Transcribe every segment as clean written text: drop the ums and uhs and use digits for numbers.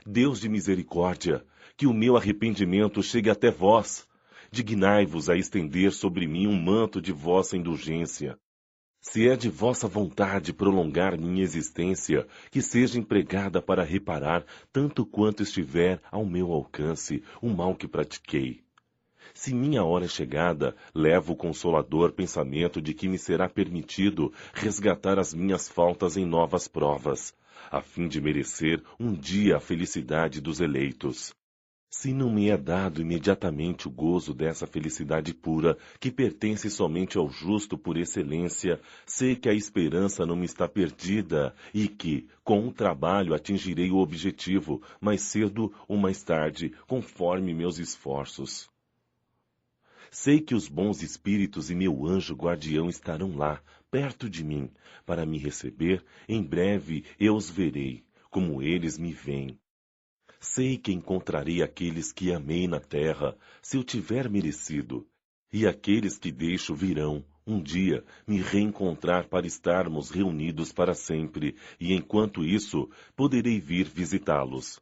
Deus de misericórdia, que o meu arrependimento chegue até vós. Dignai-vos a estender sobre mim um manto de vossa indulgência. Se é de vossa vontade prolongar minha existência, que seja empregada para reparar, tanto quanto estiver ao meu alcance, o mal que pratiquei. Se minha hora é chegada, levo o consolador pensamento de que me será permitido resgatar as minhas faltas em novas provas, a fim de merecer um dia a felicidade dos eleitos. Se não me é dado imediatamente o gozo dessa felicidade pura, que pertence somente ao justo por excelência, sei que a esperança não me está perdida e que, com o trabalho, atingirei o objetivo, mais cedo ou mais tarde, conforme meus esforços. Sei que os bons espíritos e meu anjo guardião estarão lá, perto de mim, para me receber. Em breve eu os verei, como eles me veem. Sei que encontrarei aqueles que amei na terra, se eu tiver merecido, e aqueles que deixo virão, um dia, me reencontrar para estarmos reunidos para sempre, e enquanto isso, poderei vir visitá-los.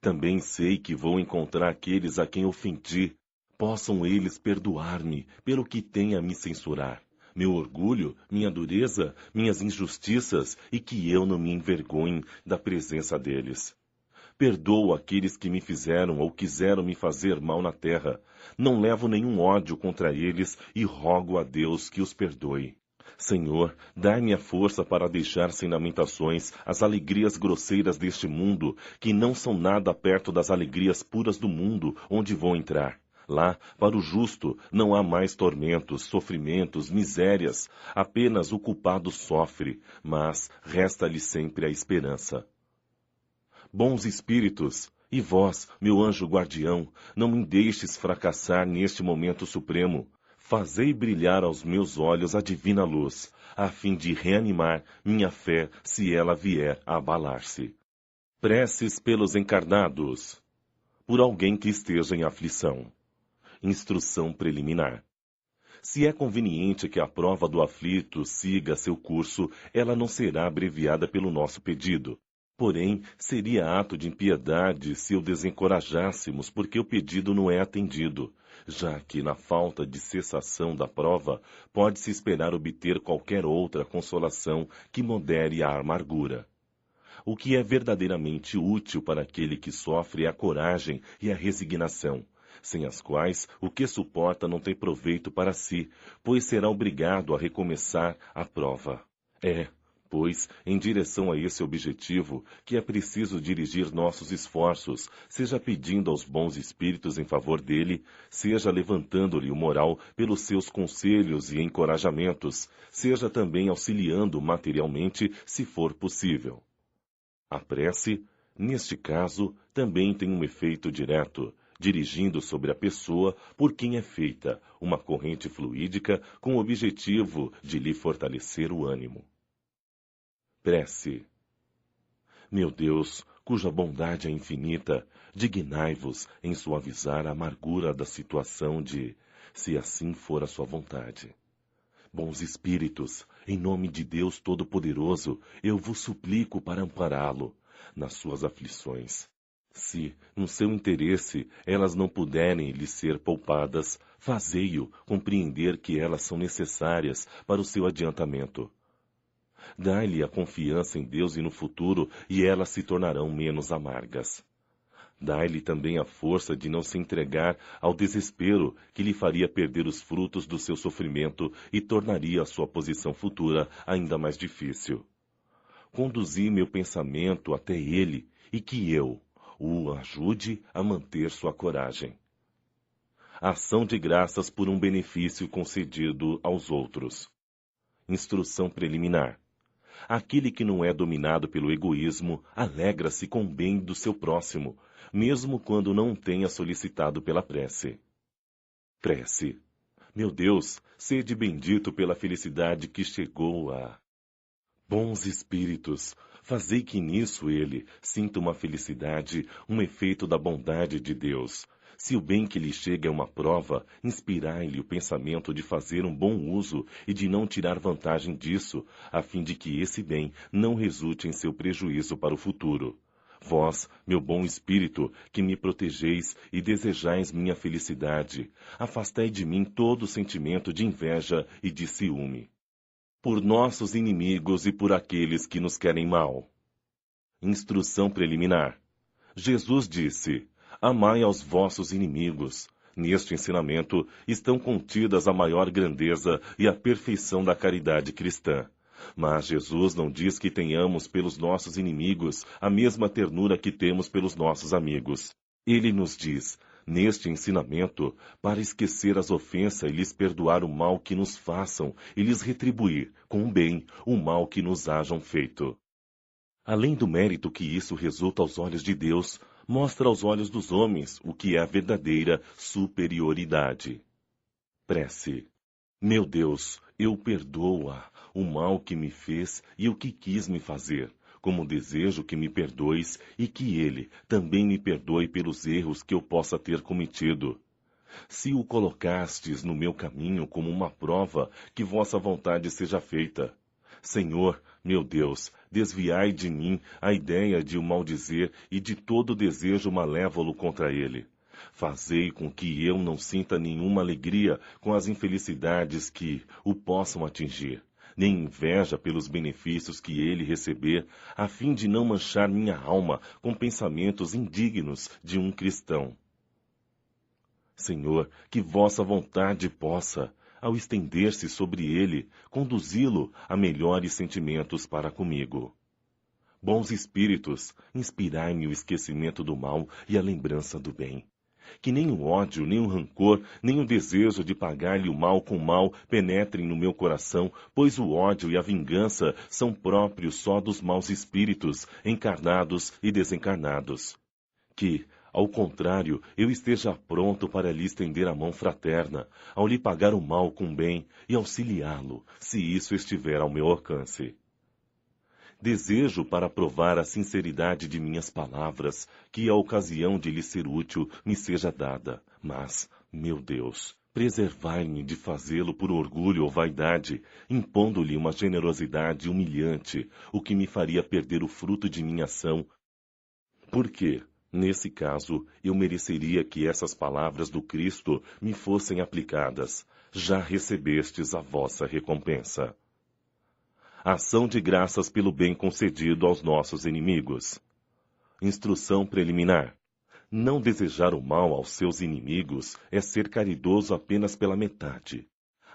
Também sei que vou encontrar aqueles a quem ofendi, possam eles perdoar-me pelo que têm a me censurar, meu orgulho, minha dureza, minhas injustiças, e que eu não me envergonhe da presença deles. Perdoo aqueles que me fizeram ou quiseram me fazer mal na terra. Não levo nenhum ódio contra eles e rogo a Deus que os perdoe. Senhor, dai-me a força para deixar sem lamentações as alegrias grosseiras deste mundo, que não são nada perto das alegrias puras do mundo onde vou entrar. Lá, para o justo, não há mais tormentos, sofrimentos, misérias. Apenas o culpado sofre, mas resta-lhe sempre a esperança. Bons espíritos, e vós, meu anjo guardião, não me deixes fracassar neste momento supremo. Fazei brilhar aos meus olhos a divina luz, a fim de reanimar minha fé se ela vier a abalar-se. Preces pelos encarnados. Por alguém que esteja em aflição. Instrução preliminar. Se é conveniente que a prova do aflito siga seu curso, ela não será abreviada pelo nosso pedido. Porém, seria ato de impiedade se o desencorajássemos, porque o pedido não é atendido, já que, na falta de cessação da prova, pode-se esperar obter qualquer outra consolação que modere a amargura. O que é verdadeiramente útil para aquele que sofre é a coragem e a resignação, sem as quais o que suporta não tem proveito para si, pois será obrigado a recomeçar a prova. Pois, em direção a esse objetivo, que é preciso dirigir nossos esforços, seja pedindo aos bons espíritos em favor dele, seja levantando-lhe o moral pelos seus conselhos e encorajamentos, seja também auxiliando materialmente, se for possível. A prece, neste caso, também tem um efeito direto, dirigindo sobre a pessoa por quem é feita uma corrente fluídica com o objetivo de lhe fortalecer o ânimo. Prece. Meu Deus, cuja bondade é infinita, dignai-vos em suavizar a amargura da situação se assim for a sua vontade. Bons espíritos, em nome de Deus Todo-Poderoso, eu vos suplico para ampará-lo nas suas aflições. Se, no seu interesse, elas não puderem lhe ser poupadas, fazei-o compreender que elas são necessárias para o seu adiantamento. Dai-lhe a confiança em Deus e no futuro, e elas se tornarão menos amargas. Dai-lhe também a força de não se entregar ao desespero que lhe faria perder os frutos do seu sofrimento e tornaria a sua posição futura ainda mais difícil. Conduzi meu pensamento até ele e que eu o ajude a manter sua coragem. Ação de graças por um benefício concedido aos outros. Instrução preliminar. Aquele que não é dominado pelo egoísmo alegra-se com o bem do seu próximo, mesmo quando não o tenha solicitado pela prece. Prece. Meu Deus, sede bendito pela felicidade que chegou a... Bons espíritos, fazei que nisso ele sinta uma felicidade, um efeito da bondade de Deus. Se o bem que lhe chega é uma prova, inspirai-lhe o pensamento de fazer um bom uso e de não tirar vantagem disso, a fim de que esse bem não resulte em seu prejuízo para o futuro. Vós, meu bom espírito, que me protegeis e desejais minha felicidade, afastai de mim todo sentimento de inveja e de ciúme. Por nossos inimigos e por aqueles que nos querem mal. Instrução preliminar. Jesus disse: amai aos vossos inimigos. Neste ensinamento estão contidas a maior grandeza e a perfeição da caridade cristã. Mas Jesus não diz que tenhamos pelos nossos inimigos a mesma ternura que temos pelos nossos amigos. Ele nos diz, neste ensinamento, para esquecer as ofensas e lhes perdoar o mal que nos façam e lhes retribuir, com o bem, o mal que nos hajam feito. Além do mérito que isso resulta aos olhos de Deus, mostra aos olhos dos homens o que é a verdadeira superioridade. Prece. Meu Deus, eu perdoo-a, o mal que me fez e o que quis me fazer, como desejo que me perdoes e que ele também me perdoe pelos erros que eu possa ter cometido. Se o colocastes no meu caminho como uma prova, que vossa vontade seja feita. Senhor, meu Deus, desviai de mim a ideia de o maldizer e de todo desejo malévolo contra ele. Fazei com que eu não sinta nenhuma alegria com as infelicidades que o possam atingir, nem inveja pelos benefícios que ele receber, a fim de não manchar minha alma com pensamentos indignos de um cristão. Senhor, que vossa vontade possa, ao estender-se sobre ele, conduzi-lo a melhores sentimentos para comigo. Bons espíritos, inspirai-me o esquecimento do mal e a lembrança do bem. Que nem o ódio, nem o rancor, nem o desejo de pagar-lhe o mal com mal penetrem no meu coração, pois o ódio e a vingança são próprios só dos maus espíritos, encarnados e desencarnados. Que, ao contrário, eu esteja pronto para lhe estender a mão fraterna, ao lhe pagar o mal com bem e auxiliá-lo, se isso estiver ao meu alcance. Desejo, para provar a sinceridade de minhas palavras, que a ocasião de lhe ser útil me seja dada. Mas, meu Deus, preservai-me de fazê-lo por orgulho ou vaidade, impondo-lhe uma generosidade humilhante, o que me faria perder o fruto de minha ação. Porque, nesse caso, eu mereceria que essas palavras do Cristo me fossem aplicadas. Já recebestes a vossa recompensa. Ação de graças pelo bem concedido aos nossos inimigos. Instrução preliminar. Não desejar o mal aos seus inimigos é ser caridoso apenas pela metade.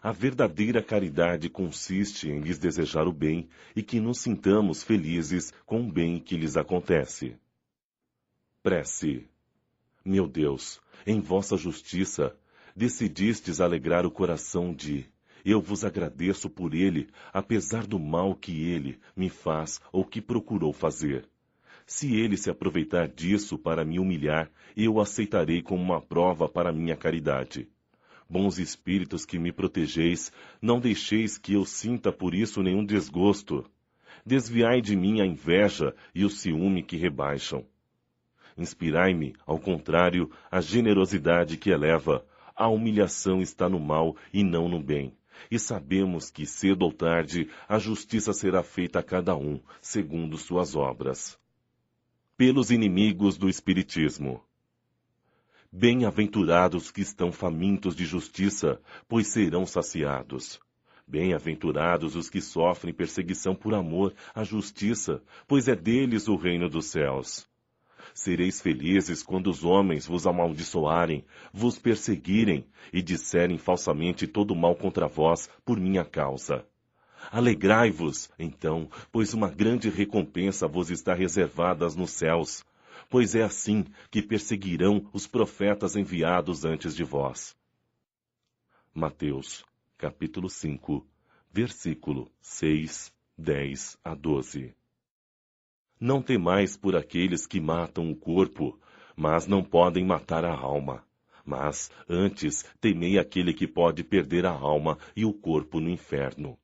A verdadeira caridade consiste em lhes desejar o bem e que nos sintamos felizes com o bem que lhes acontece. Prece. Meu Deus, em vossa justiça, decidistes alegrar o coração de... Eu vos agradeço por ele, apesar do mal que ele me faz ou que procurou fazer. Se ele se aproveitar disso para me humilhar, eu o aceitarei como uma prova para minha caridade. Bons espíritos que me protegeis, não deixeis que eu sinta por isso nenhum desgosto. Desviai de mim a inveja e o ciúme que rebaixam. Inspirai-me, ao contrário, a generosidade que eleva. A humilhação está no mal e não no bem. E sabemos que, cedo ou tarde, a justiça será feita a cada um, segundo suas obras. Pelos inimigos do Espiritismo. Bem-aventurados que estão famintos de justiça, pois serão saciados. Bem-aventurados os que sofrem perseguição por amor à justiça, pois é deles o reino dos céus. Sereis felizes quando os homens vos amaldiçoarem, vos perseguirem e disserem falsamente todo mal contra vós por minha causa. Alegrai-vos, então, pois uma grande recompensa vos está reservada nos céus, pois é assim que perseguirão os profetas enviados antes de vós. Mateus, capítulo 5, versículo 6, 10 a 12. Não temais por aqueles que matam o corpo, mas não podem matar a alma. Mas, antes, temei aquele que pode perder a alma e o corpo no inferno.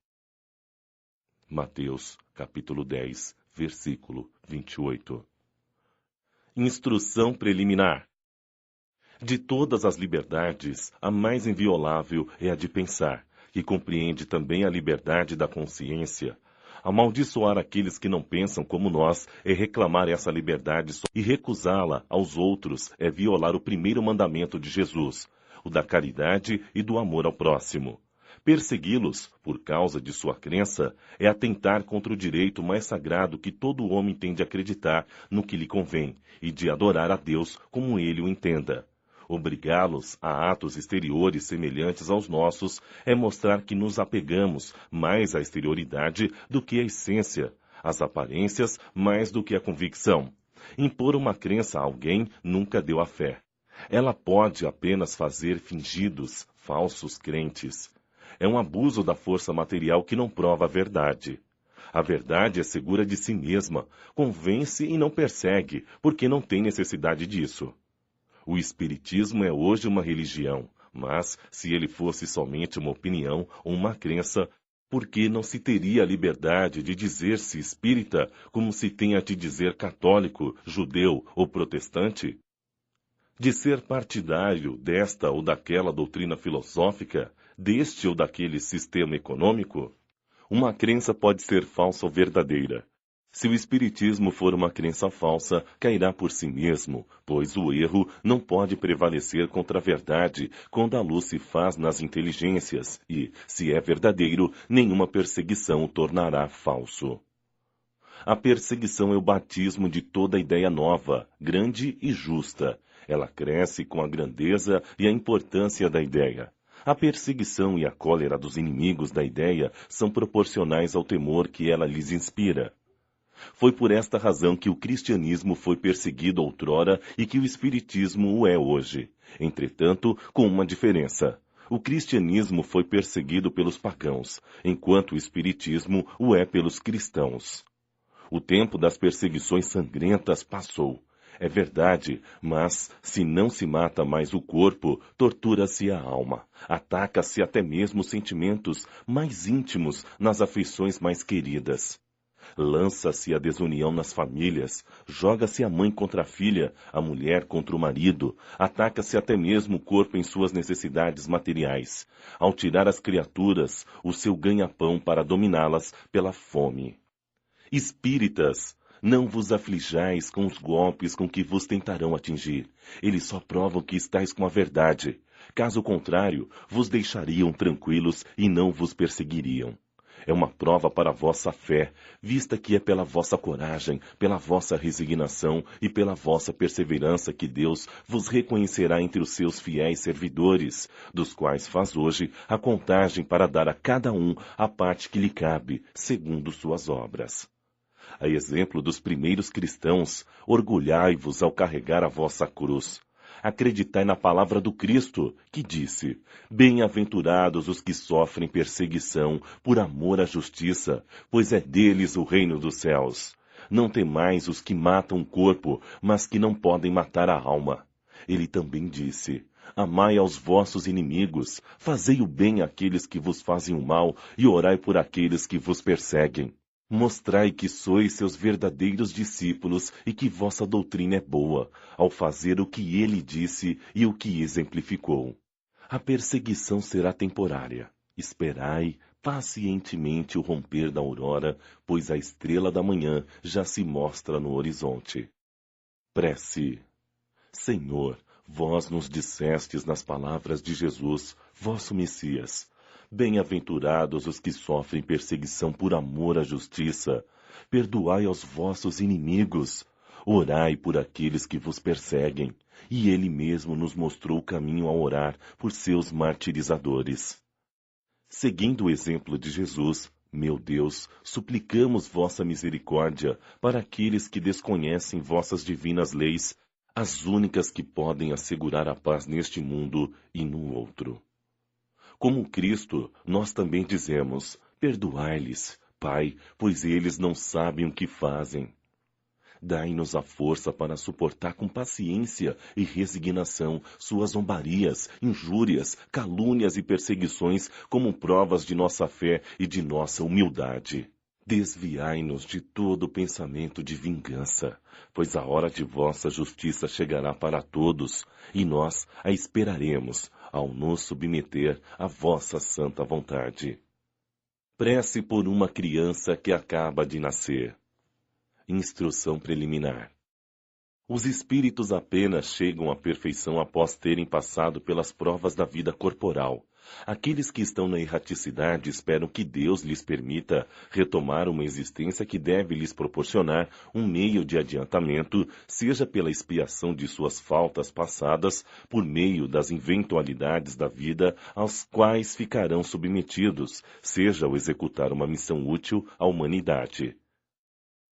Mateus, capítulo 10, versículo 28. Instrução preliminar. De todas as liberdades, a mais inviolável é a de pensar, que compreende também a liberdade da consciência. Amaldiçoar aqueles que não pensam como nós é reclamar essa liberdade e recusá-la aos outros é violar o primeiro mandamento de Jesus, o da caridade e do amor ao próximo. Persegui-los, por causa de sua crença, é atentar contra o direito mais sagrado que todo homem tem de acreditar no que lhe convém e de adorar a Deus como ele o entenda. Obrigá-los a atos exteriores semelhantes aos nossos é mostrar que nos apegamos mais à exterioridade do que à essência, às aparências mais do que à convicção. Impor uma crença a alguém nunca deu a fé. Ela pode apenas fazer fingidos, falsos crentes. É um abuso da força material que não prova a verdade. A verdade é segura de si mesma, convence e não persegue, porque não tem necessidade disso. O Espiritismo é hoje uma religião, mas, se ele fosse somente uma opinião ou uma crença, por que não se teria a liberdade de dizer-se espírita como se tem a de dizer católico, judeu ou protestante? De ser partidário desta ou daquela doutrina filosófica, deste ou daquele sistema econômico? Uma crença pode ser falsa ou verdadeira. Se o Espiritismo for uma crença falsa, cairá por si mesmo, pois o erro não pode prevalecer contra a verdade quando a luz se faz nas inteligências e, se é verdadeiro, nenhuma perseguição o tornará falso. A perseguição é o batismo de toda ideia nova, grande e justa. Ela cresce com a grandeza e a importância da ideia. A perseguição e a cólera dos inimigos da ideia são proporcionais ao temor que ela lhes inspira. Foi por esta razão que o cristianismo foi perseguido outrora e que o espiritismo o é hoje. Entretanto, com uma diferença. O cristianismo foi perseguido pelos pagãos, enquanto o espiritismo o é pelos cristãos. O tempo das perseguições sangrentas passou. É verdade, mas se não se mata mais o corpo, tortura-se a alma. Ataca-se até mesmo os sentimentos mais íntimos nas afeições mais queridas. Lança-se a desunião nas famílias, joga-se a mãe contra a filha, a mulher contra o marido, ataca-se até mesmo o corpo em suas necessidades materiais, ao tirar às criaturas o seu ganha-pão para dominá-las pela fome. Espíritas, não vos aflijais com os golpes com que vos tentarão atingir. Eles só provam que estáis com a verdade. Caso contrário, vos deixariam tranquilos e não vos perseguiriam. É uma prova para a vossa fé, vista que é pela vossa coragem, pela vossa resignação e pela vossa perseverança que Deus vos reconhecerá entre os seus fiéis servidores, dos quais faz hoje a contagem para dar a cada um a parte que lhe cabe, segundo suas obras. A exemplo dos primeiros cristãos, orgulhai-vos ao carregar a vossa cruz. Acreditai na palavra do Cristo, que disse: Bem-aventurados os que sofrem perseguição por amor à justiça, pois é deles o reino dos céus. Não temais os que matam o corpo, mas que não podem matar a alma. Ele também disse: Amai aos vossos inimigos, fazei o bem àqueles que vos fazem o mal e orai por aqueles que vos perseguem. Mostrai que sois seus verdadeiros discípulos e que vossa doutrina é boa, ao fazer o que ele disse e o que exemplificou. A perseguição será temporária. Esperai pacientemente o romper da aurora, pois a estrela da manhã já se mostra no horizonte. Prece. Senhor, vós nos dissestes nas palavras de Jesus, vosso Messias: Bem-aventurados os que sofrem perseguição por amor à justiça. Perdoai aos vossos inimigos. Orai por aqueles que vos perseguem. E ele mesmo nos mostrou o caminho ao orar por seus martirizadores. Seguindo o exemplo de Jesus, meu Deus, suplicamos vossa misericórdia para aqueles que desconhecem vossas divinas leis, as únicas que podem assegurar a paz neste mundo e no outro. Como Cristo, nós também dizemos: perdoai-lhes, Pai, pois eles não sabem o que fazem. Dai-nos a força para suportar com paciência e resignação suas zombarias, injúrias, calúnias e perseguições como provas de nossa fé e de nossa humildade. Desviai-nos de todo pensamento de vingança, pois a hora de vossa justiça chegará para todos, e nós a esperaremos, ao nos submeter à vossa santa vontade. Prece por uma criança que acaba de nascer. Instrução preliminar. Os espíritos apenas chegam à perfeição após terem passado pelas provas da vida corporal. Aqueles que estão na erraticidade esperam que Deus lhes permita retomar uma existência que deve lhes proporcionar um meio de adiantamento, seja pela expiação de suas faltas passadas, por meio das eventualidades da vida aos quais ficarão submetidos, seja ao executar uma missão útil à humanidade.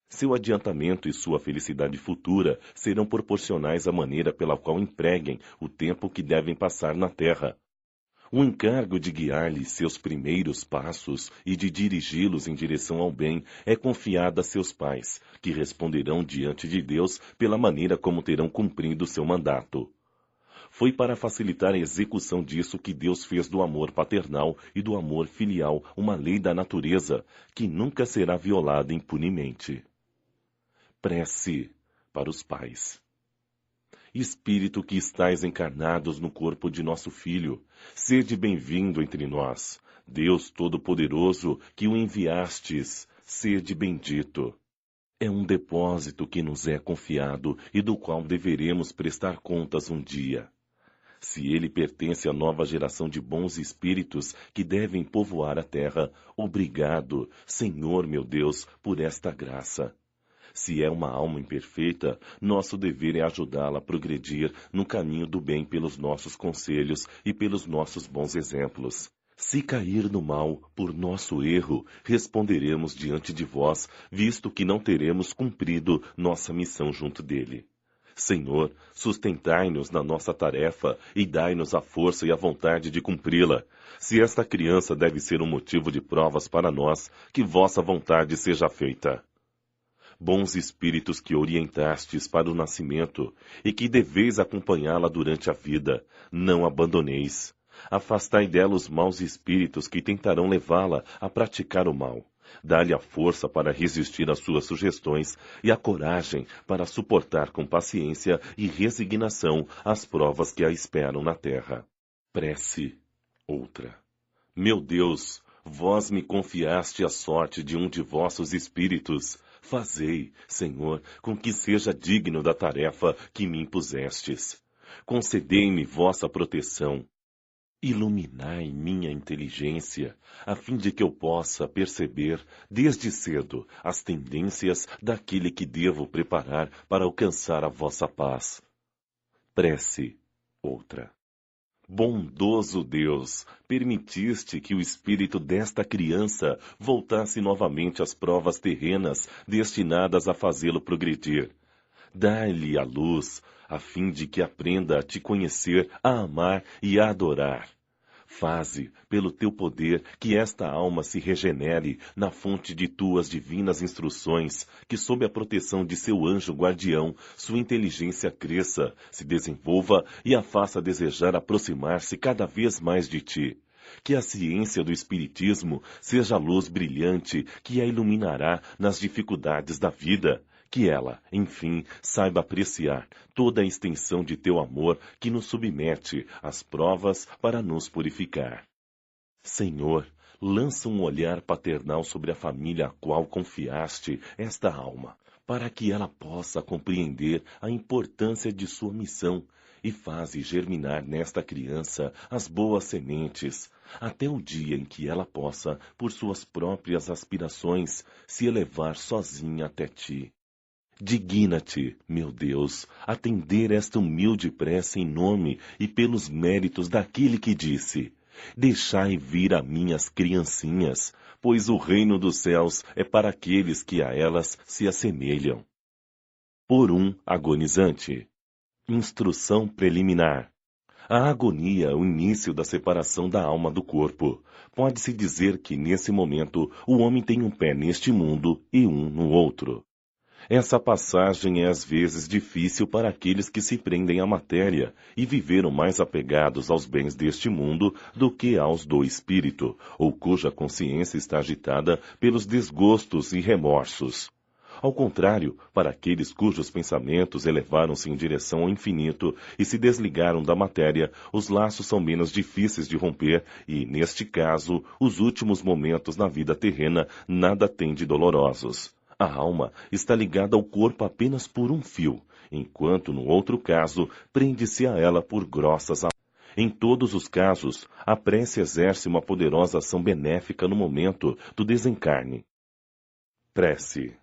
Seu adiantamento e sua felicidade futura serão proporcionais à maneira pela qual empreguem o tempo que devem passar na Terra. O encargo de guiar-lhes seus primeiros passos e de dirigi-los em direção ao bem é confiado a seus pais, que responderão diante de Deus pela maneira como terão cumprido seu mandato. Foi para facilitar a execução disso que Deus fez do amor paternal e do amor filial uma lei da natureza, que nunca será violada impunemente. Prece para os pais. Espírito que estais encarnados no corpo de nosso Filho, sede bem-vindo entre nós. Deus Todo-Poderoso, que o enviastes, sede bendito. É um depósito que nos é confiado e do qual deveremos prestar contas um dia. Se ele pertence à nova geração de bons espíritos que devem povoar a terra, obrigado, Senhor meu Deus, por esta graça. Se é uma alma imperfeita, nosso dever é ajudá-la a progredir no caminho do bem pelos nossos conselhos e pelos nossos bons exemplos. Se cair no mal por nosso erro, responderemos diante de vós, visto que não teremos cumprido nossa missão junto dele. Senhor, sustentai-nos na nossa tarefa e dai-nos a força e a vontade de cumpri-la. Se esta criança deve ser um motivo de provas para nós, que vossa vontade seja feita. Bons espíritos que orientastes para o nascimento e que deveis acompanhá-la durante a vida, não abandoneis. Afastai dela os maus espíritos que tentarão levá-la a praticar o mal. Dá-lhe a força para resistir às suas sugestões e a coragem para suportar com paciência e resignação as provas que a esperam na terra. Prece. Outra. Meu Deus, vós me confiaste a sorte de um de vossos espíritos. Fazei, Senhor, com que seja digno da tarefa que me impusestes. Concedei-me vossa proteção. Iluminai minha inteligência, a fim de que eu possa perceber, desde cedo, as tendências daquele que devo preparar para alcançar a vossa paz. Prece. Outra. Bondoso Deus, permitiste que o espírito desta criança voltasse novamente às provas terrenas destinadas a fazê-lo progredir. Dá-lhe a luz, a fim de que aprenda a te conhecer, a amar e a adorar. Faze, pelo teu poder, que esta alma se regenere na fonte de tuas divinas instruções, que sob a proteção de seu anjo guardião, sua inteligência cresça, se desenvolva e a faça desejar aproximar-se cada vez mais de ti. Que a ciência do Espiritismo seja a luz brilhante que a iluminará nas dificuldades da vida. Que ela, enfim, saiba apreciar toda a extensão de teu amor que nos submete às provas para nos purificar. Senhor, lança um olhar paternal sobre a família a qual confiaste esta alma, para que ela possa compreender a importância de sua missão e faze germinar nesta criança as boas sementes, até o dia em que ela possa, por suas próprias aspirações, se elevar sozinha até ti. Digna-te, meu Deus, atender esta humilde prece em nome e pelos méritos daquele que disse: deixai vir a mim as criancinhas, pois o reino dos céus é para aqueles que a elas se assemelham. Por um agonizante. Instrução preliminar. A agonia é o início da separação da alma do corpo. Pode-se dizer que, nesse momento, o homem tem um pé neste mundo e um no outro. Essa passagem é às vezes difícil para aqueles que se prendem à matéria e viveram mais apegados aos bens deste mundo do que aos do espírito, ou cuja consciência está agitada pelos desgostos e remorsos. Ao contrário, para aqueles cujos pensamentos elevaram-se em direção ao infinito e se desligaram da matéria, os laços são menos difíceis de romper e, neste caso, os últimos momentos na vida terrena nada têm de dolorosos. A alma está ligada ao corpo apenas por um fio, enquanto, no outro caso, prende-se a ela por grossas amarras. Em todos os casos, a prece exerce uma poderosa ação benéfica no momento do desencarne. Prece.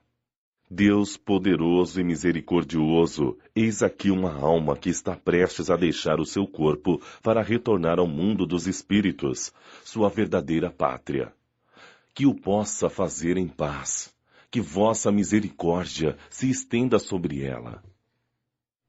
Deus poderoso e misericordioso, eis aqui uma alma que está prestes a deixar o seu corpo para retornar ao mundo dos espíritos, sua verdadeira pátria. Que o possa fazer em paz, que vossa misericórdia se estenda sobre ela.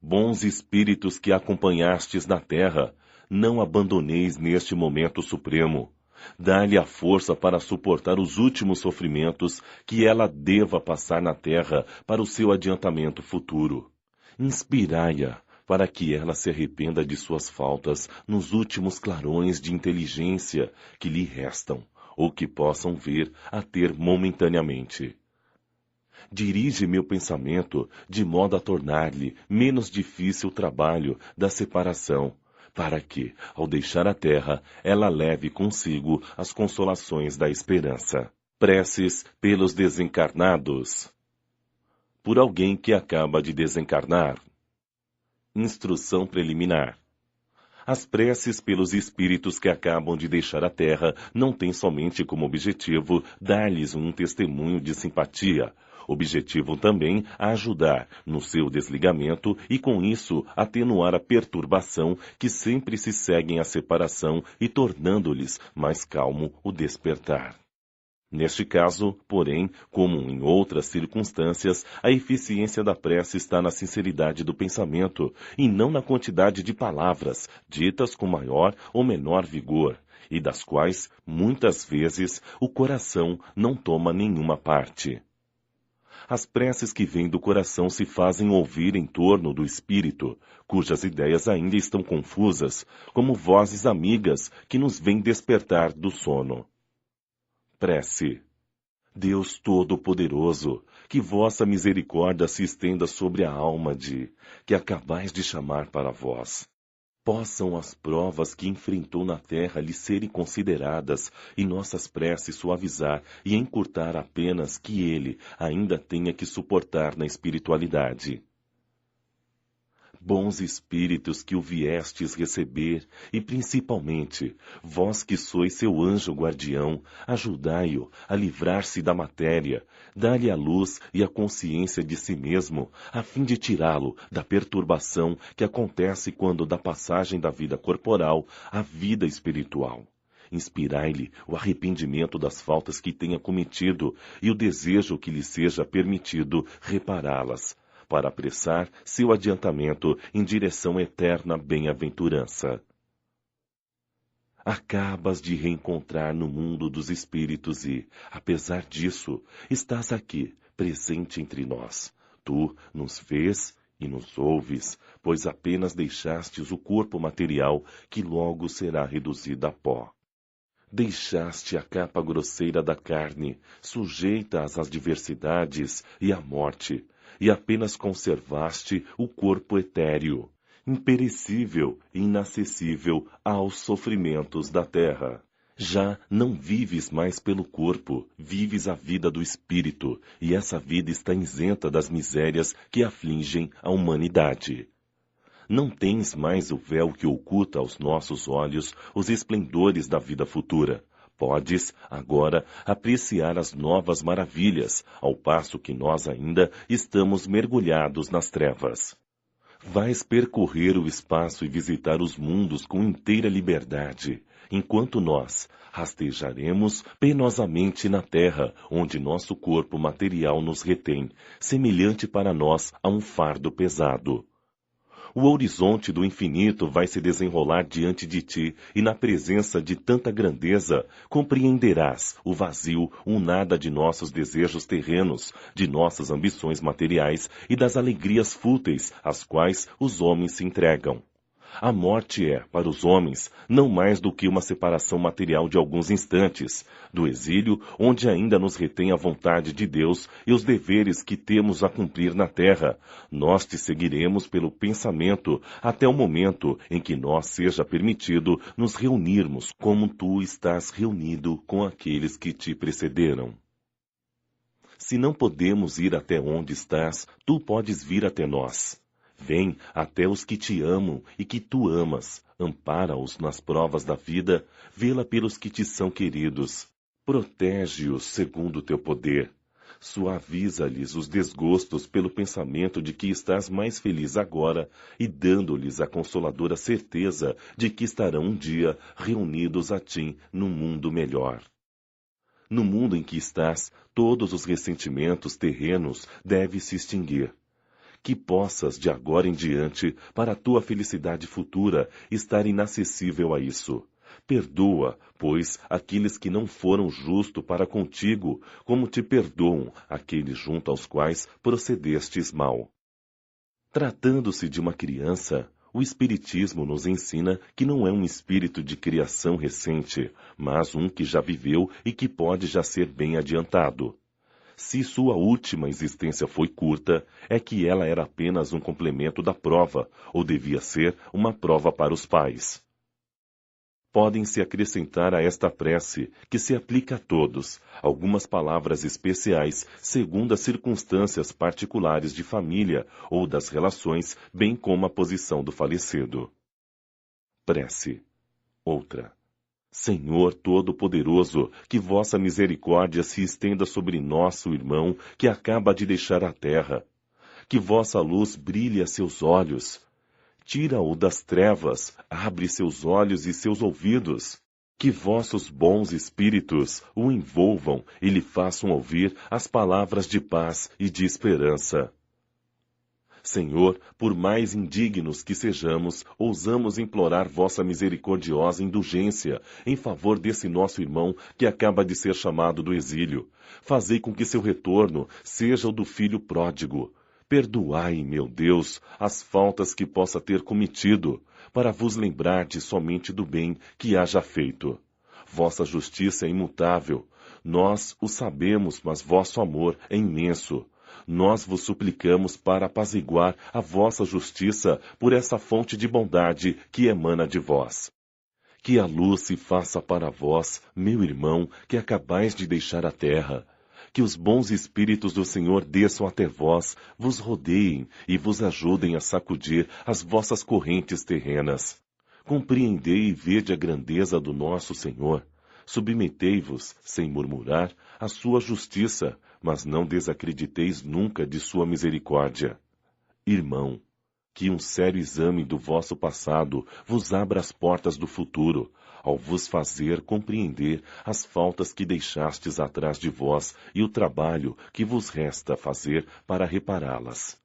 Bons espíritos que acompanhastes na terra, não abandoneis neste momento supremo. Dá-lhe a força para suportar os últimos sofrimentos que ela deva passar na terra para o seu adiantamento futuro. Inspirai-a para que ela se arrependa de suas faltas nos últimos clarões de inteligência que lhe restam, ou que possam vir a ter momentaneamente. Dirige meu pensamento de modo a tornar-lhe menos difícil o trabalho da separação, para que, ao deixar a terra, ela leve consigo as consolações da esperança. Preces pelos desencarnados. Por alguém que acaba de desencarnar. Instrução preliminar. As preces pelos espíritos que acabam de deixar a terra não têm somente como objetivo dar-lhes um testemunho de simpatia, objetivam também a ajudar no seu desligamento e, com isso, atenuar a perturbação que sempre se segue à separação e tornando-lhes mais calmo o despertar. Neste caso, porém, como em outras circunstâncias, a eficiência da prece está na sinceridade do pensamento e não na quantidade de palavras, ditas com maior ou menor vigor, e das quais, muitas vezes, o coração não toma nenhuma parte. As preces que vêm do coração se fazem ouvir em torno do espírito, cujas ideias ainda estão confusas, como vozes amigas que nos vêm despertar do sono. Prece. Deus Todo-Poderoso, que vossa misericórdia se estenda sobre a alma que acabais de chamar para vós. Possam as provas que enfrentou na terra lhe serem consideradas e nossas preces suavizar e encurtar apenas que ele ainda tenha que suportar na espiritualidade. Bons espíritos que o viestes receber, e principalmente, vós que sois seu anjo guardião, ajudai-o a livrar-se da matéria, dá-lhe a luz e a consciência de si mesmo, a fim de tirá-lo da perturbação que acontece quando da passagem da vida corporal à vida espiritual. Inspirai-lhe o arrependimento das faltas que tenha cometido e o desejo que lhe seja permitido repará-las, para apressar seu adiantamento em direção à eterna bem-aventurança. Acabas de reencontrar no mundo dos espíritos e, apesar disso, estás aqui, presente entre nós. Tu nos vês e nos ouves, pois apenas deixastes o corpo material que logo será reduzido a pó. Deixaste a capa grosseira da carne, sujeita às adversidades e à morte, e apenas conservaste o corpo etéreo, imperecível e inacessível aos sofrimentos da terra. Já não vives mais pelo corpo, vives a vida do espírito, e essa vida está isenta das misérias que afligem a humanidade. Não tens mais o véu que oculta aos nossos olhos os esplendores da vida futura. Podes, agora, apreciar as novas maravilhas, ao passo que nós ainda estamos mergulhados nas trevas. Vais percorrer o espaço e visitar os mundos com inteira liberdade, enquanto nós rastejaremos penosamente na terra, onde nosso corpo material nos retém, semelhante para nós a um fardo pesado. O horizonte do infinito vai se desenrolar diante de ti, e na presença de tanta grandeza, compreenderás o vazio, o nada de nossos desejos terrenos, de nossas ambições materiais e das alegrias fúteis às quais os homens se entregam. A morte é, para os homens, não mais do que uma separação material de alguns instantes, do exílio onde ainda nos retém a vontade de Deus e os deveres que temos a cumprir na terra. Nós te seguiremos pelo pensamento até o momento em que nós seja permitido nos reunirmos como tu estás reunido com aqueles que te precederam. Se não podemos ir até onde estás, tu podes vir até nós. Vem até os que te amam e que tu amas, ampara-os nas provas da vida, vê-la pelos que te são queridos. Protege-os segundo o teu poder. Suaviza-lhes os desgostos pelo pensamento de que estás mais feliz agora e dando-lhes a consoladora certeza de que estarão um dia reunidos a ti num mundo melhor. No mundo em que estás, todos os ressentimentos terrenos devem se extinguir. Que possas, de agora em diante, para a tua felicidade futura, estar inacessível a isso. Perdoa, pois, aqueles que não foram justos para contigo, como te perdoam aqueles junto aos quais procedestes mal. Tratando-se de uma criança, o Espiritismo nos ensina que não é um espírito de criação recente, mas um que já viveu e que pode já ser bem adiantado. Se sua última existência foi curta, é que ela era apenas um complemento da prova, ou devia ser uma prova para os pais. Podem-se acrescentar a esta prece, que se aplica a todos, algumas palavras especiais segundo as circunstâncias particulares de família ou das relações, bem como a posição do falecido. Prece. Outra. Senhor Todo-Poderoso, que vossa misericórdia se estenda sobre nosso irmão que acaba de deixar a terra. Que vossa luz brilhe a seus olhos. Tira-o das trevas, abre seus olhos e seus ouvidos. Que vossos bons espíritos o envolvam e lhe façam ouvir as palavras de paz e de esperança. Senhor, por mais indignos que sejamos, ousamos implorar vossa misericordiosa indulgência em favor desse nosso irmão que acaba de ser chamado do exílio. Fazei com que seu retorno seja o do filho pródigo. Perdoai, meu Deus, as faltas que possa ter cometido, para vos lembrardes somente do bem que haja feito. Vossa justiça é imutável. Nós o sabemos, mas vosso amor é imenso. Nós vos suplicamos para apaziguar a vossa justiça por essa fonte de bondade que emana de vós. Que a luz se faça para vós, meu irmão, que acabais de deixar a terra. Que os bons espíritos do Senhor desçam até vós, vos rodeiem e vos ajudem a sacudir as vossas correntes terrenas. Compreendei e vede a grandeza do nosso Senhor. Submetei-vos, sem murmurar, à sua justiça, mas não desacrediteis nunca de sua misericórdia. Irmão, que um sério exame do vosso passado vos abra as portas do futuro, ao vos fazer compreender as faltas que deixastes atrás de vós e o trabalho que vos resta fazer para repará-las.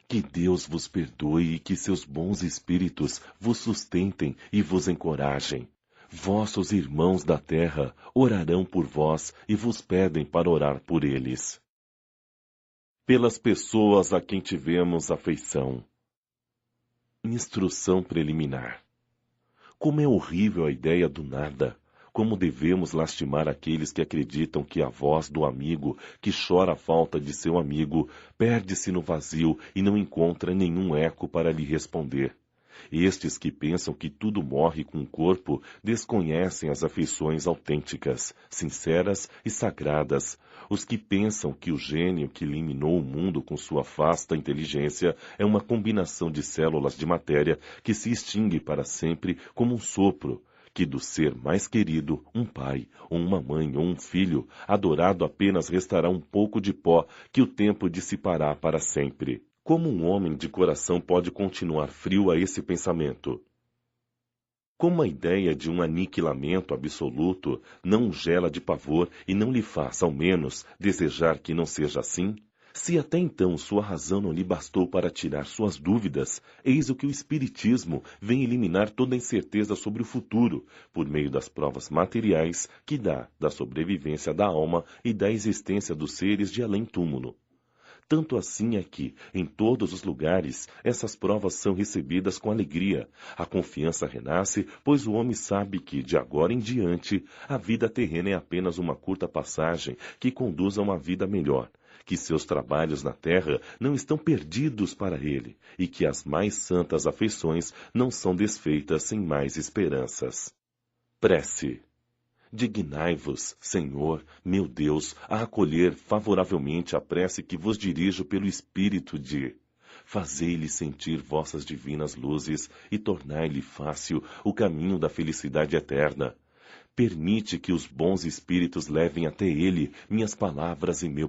Que Deus vos perdoe e que seus bons espíritos vos sustentem e vos encorajem. Vossos irmãos da terra orarão por vós e vos pedem para orar por eles. Pelas pessoas a quem tivemos afeição. Instrução preliminar. Como é horrível a ideia do nada! Como devemos lastimar aqueles que acreditam que a voz do amigo que chora a falta de seu amigo perde-se no vazio e não encontra nenhum eco para lhe responder. Estes que pensam que tudo morre com o corpo desconhecem as afeições autênticas, sinceras e sagradas. Os que pensam que o gênio que eliminou o mundo com sua vasta inteligência é uma combinação de células de matéria que se extingue para sempre como um sopro, que do ser mais querido, um pai, ou uma mãe, ou um filho, adorado apenas restará um pouco de pó que o tempo dissipará para sempre. Como um homem de coração pode continuar frio a esse pensamento? Como a ideia de um aniquilamento absoluto não o gela de pavor e não lhe faz, ao menos, desejar que não seja assim? Se até então sua razão não lhe bastou para tirar suas dúvidas, eis o que o Espiritismo vem eliminar toda a incerteza sobre o futuro, por meio das provas materiais que dá da sobrevivência da alma e da existência dos seres de além-túmulo. Tanto assim é que, em todos os lugares, essas provas são recebidas com alegria. A confiança renasce, pois o homem sabe que, de agora em diante, a vida terrena é apenas uma curta passagem que conduz a uma vida melhor, que seus trabalhos na terra não estão perdidos para ele, e que as mais santas afeições não são desfeitas sem mais esperanças. Prece. Dignai-vos, Senhor, meu Deus, a acolher favoravelmente a prece que vos dirijo pelo Espírito de... Fazei-lhe sentir vossas divinas luzes e tornai-lhe fácil o caminho da felicidade eterna. Permite que os bons espíritos levem até ele minhas palavras e meu